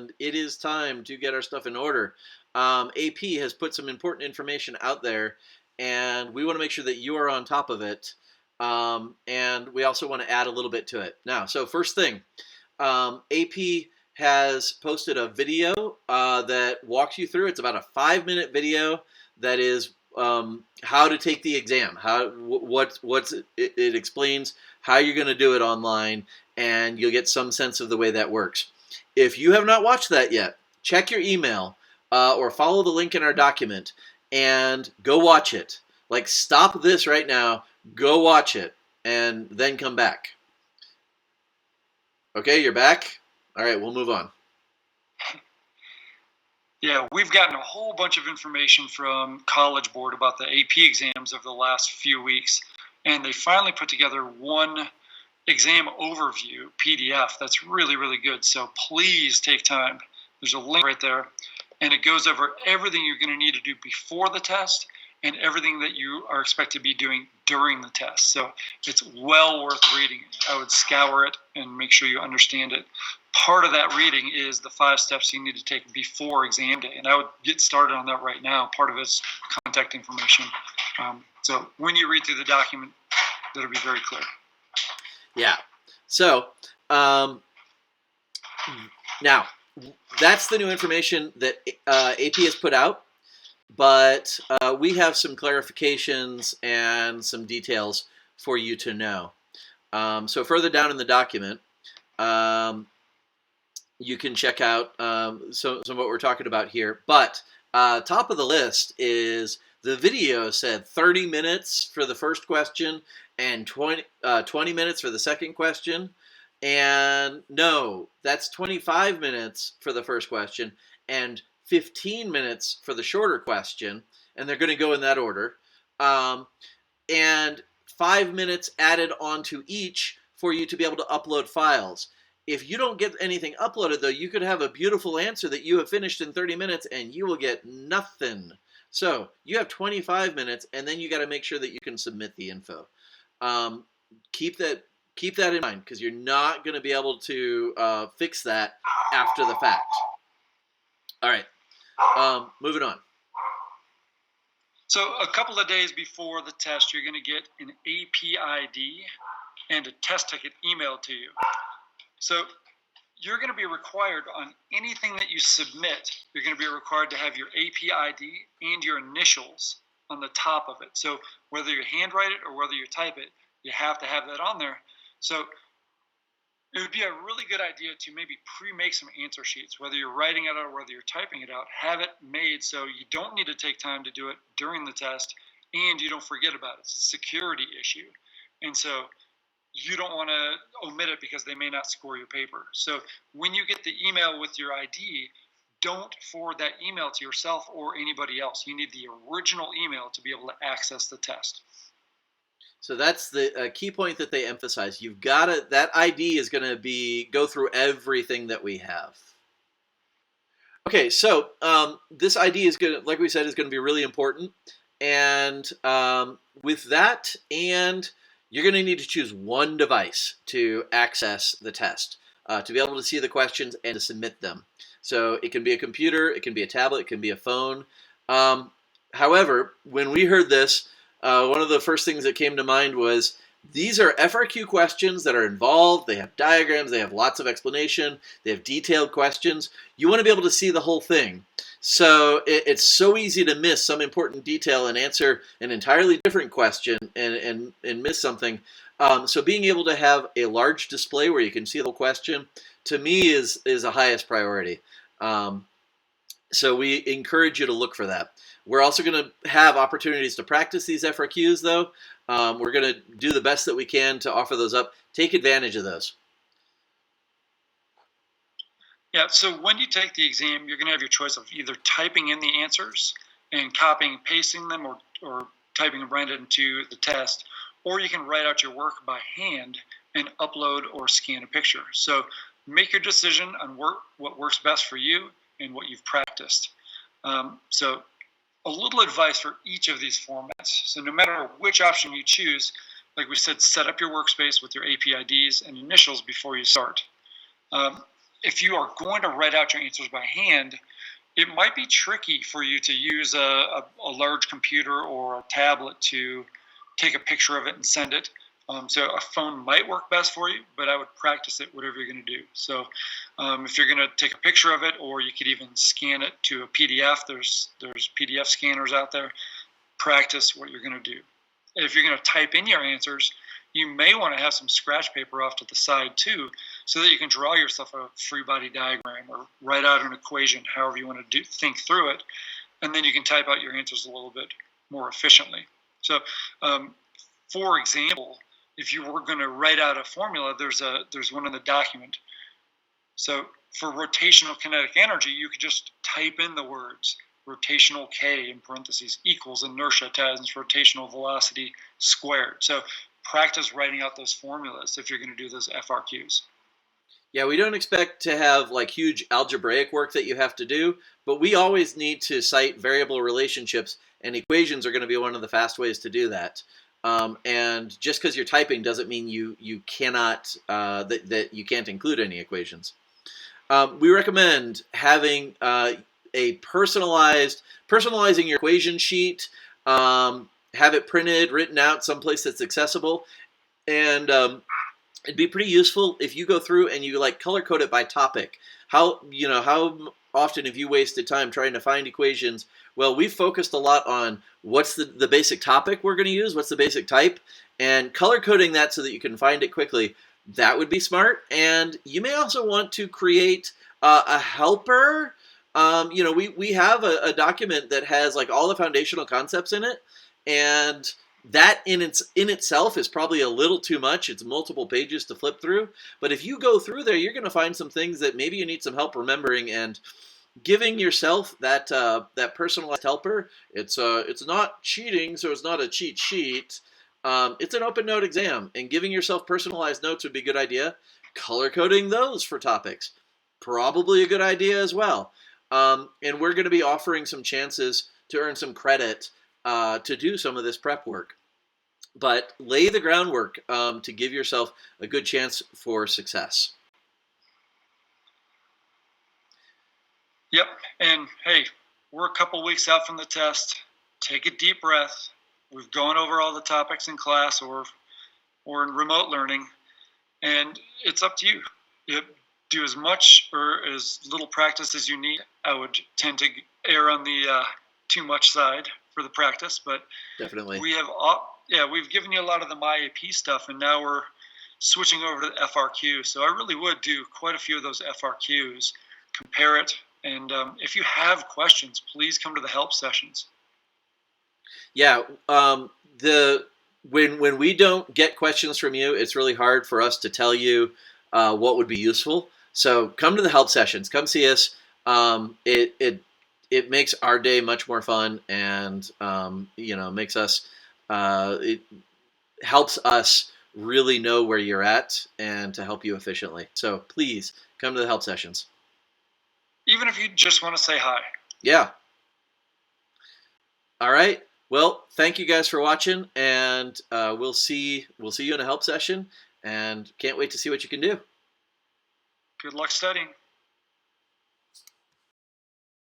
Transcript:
and it is time to get our stuff in order. AP has put some important information out there, and we want to make sure that you are on top of it. And we also want to add a little bit to it. Now, so first thing, AP has posted a video that walks you through. It's about a 5-minute video that is how to take the exam. It explains how you're going to do it online, and you'll get some sense of the way that works. If you have not watched that yet, check your email or follow the link in our document and go watch it. Like, stop this right now, go watch it, and then come back. Okay, you're back? All right, we'll move on. Yeah, we've gotten a whole bunch of information from College Board about the AP exams over the last few weeks, and they finally put together one exam overview PDF that's really, really good. So please take time. There's a link right there, and it goes over everything you're going to need to do before the test and everything that you are expected to be doing during the test. So it's well worth reading. I would scour it and make sure you understand it. Part of that reading is the 5 steps you need to take before exam day, and I would get started on that right now. Part of it's contact information. So when you read through the document, that'll be very clear. Yeah. So now that's the new information that AP has put out, but we have some clarifications and some details for you to know. So further down in the document, you can check out some of what we're talking about here. But top of the list is the video said 30 minutes for the first question and 20 minutes for the second question. And no, that's 25 minutes for the first question and 15 minutes for the shorter question. And they're going to go in that order. And 5 minutes added onto each for you to be able to upload files. If you don't get anything uploaded, though, you could have a beautiful answer that you have finished in 30 minutes and you will get nothing. So you have 25 minutes, and then you got to make sure that you can submit the info. Keep that in mind, because you're not going to be able to fix that after the fact. All right, moving on. So a couple of days before the test, you're going to get an AP ID and a test ticket emailed to you. So you're going to be required on anything that you submit, you're going to be required to have your AP ID and your initials on the top of it. So whether you handwrite it or whether you type it, you have to have that on there. So it would be a really good idea to maybe pre-make some answer sheets, whether you're writing it out or whether you're typing it out. Have it made so you don't need to take time to do it during the test and you don't forget about it. It's a security issue. And so you don't want to omit it because they may not score your paper. So when you get the email with your ID, don't forward that email to yourself or anybody else. You need the original email to be able to access the test. So that's the key point that they emphasize. You've got to, that ID is going to go through everything that we have. Okay, so this ID is going to, like we said, is going to be really important. And with that, and you're going to need to choose one device to access the test, to be able to see the questions and to submit them. So it can be a computer, it can be a tablet, it can be a phone. However, when we heard this, one of the first things that came to mind was these are FRQ questions that are involved. They have diagrams, they have lots of explanation, they have detailed questions. You want to be able to see the whole thing. So it's so easy to miss some important detail and answer an entirely different question and miss something. So being able to have a large display where you can see the whole question, to me, is the highest priority. So we encourage you to look for that. We're also going to have opportunities to practice these FRQs, though. We're going to do the best that we can to offer those up. Take advantage of those. Yeah, so when you take the exam, you're going to have your choice of either typing in the answers and copying and pasting them or typing them right into the test, or you can write out your work by hand and upload or scan a picture. So make your decision on what works best for you and what you've practiced. So a little advice for each of these formats. So no matter which option you choose, like we said, set up your workspace with your AP IDs and initials before you start. if you are going to write out your answers by hand, it might be tricky for you to use a large computer or a tablet to take a picture of it and send it. So a phone might work best for you, but I would practice it, whatever you're going to do. So if you're going to take a picture of it, or you could even scan it to a PDF, there's PDF scanners out there. Practice what you're going to do. If you're going to type in your answers, you may want to have some scratch paper off to the side too, so that you can draw yourself a free body diagram or write out an equation, however you want to think through it, and then you can type out your answers a little bit more efficiently. So, for example, if you were going to write out a formula, there's one in the document. So for rotational kinetic energy, you could just type in the words rotational K in parentheses equals inertia times rotational velocity squared. So practice writing out those formulas if you're going to do those FRQs. Yeah, we don't expect to have like huge algebraic work that you have to do, but we always need to cite variable relationships, and equations are going to be one of the fast ways to do that. And just because you're typing doesn't mean you cannot that you can't include any equations. We recommend having a personalizing your equation sheet. Have it printed, written out someplace that's accessible, and it'd be pretty useful if you go through and you like color code it by topic. How often have you wasted time trying to find equations? Well, we've focused a lot on what's the basic topic we're going to use, what's the basic type, and color coding that so that you can find it quickly. That would be smart. And you may also want to create a helper. We have a document that has like all the foundational concepts in it, and that in itself is probably a little too much. It's multiple pages to flip through. But if you go through there, you're going to find some things that maybe you need some help remembering, and giving yourself that personalized helper. It's not cheating, so it's not a cheat sheet. It's an open note exam, and giving yourself personalized notes would be a good idea. Color coding those for topics, probably a good idea as well. And we're going to be offering some chances to earn some credit to do some of this prep work. But lay the groundwork to give yourself a good chance for success. Yep. And hey, we're a couple weeks out from the test. Take a deep breath. We've gone over all the topics in class or in remote learning, and it's up to you. Do as much or as little practice as you need. I would tend to err on the too much side for the practice, but definitely we've given you a lot of the MyAP stuff, and now we're switching over to the FRQ. So I really would do quite a few of those FRQs, compare it, and if you have questions, please come to the help sessions. Yeah, when we don't get questions from you, it's really hard for us to tell you what would be useful. So come to the help sessions. Come see us. It makes our day much more fun, and makes us it helps us really know where you're at and to help you efficiently. So please come to the help sessions. Even if you just want to say hi. Yeah. All right. Well, thank you guys for watching, and we'll see you in a help session, and can't wait to see what you can do. Good luck studying.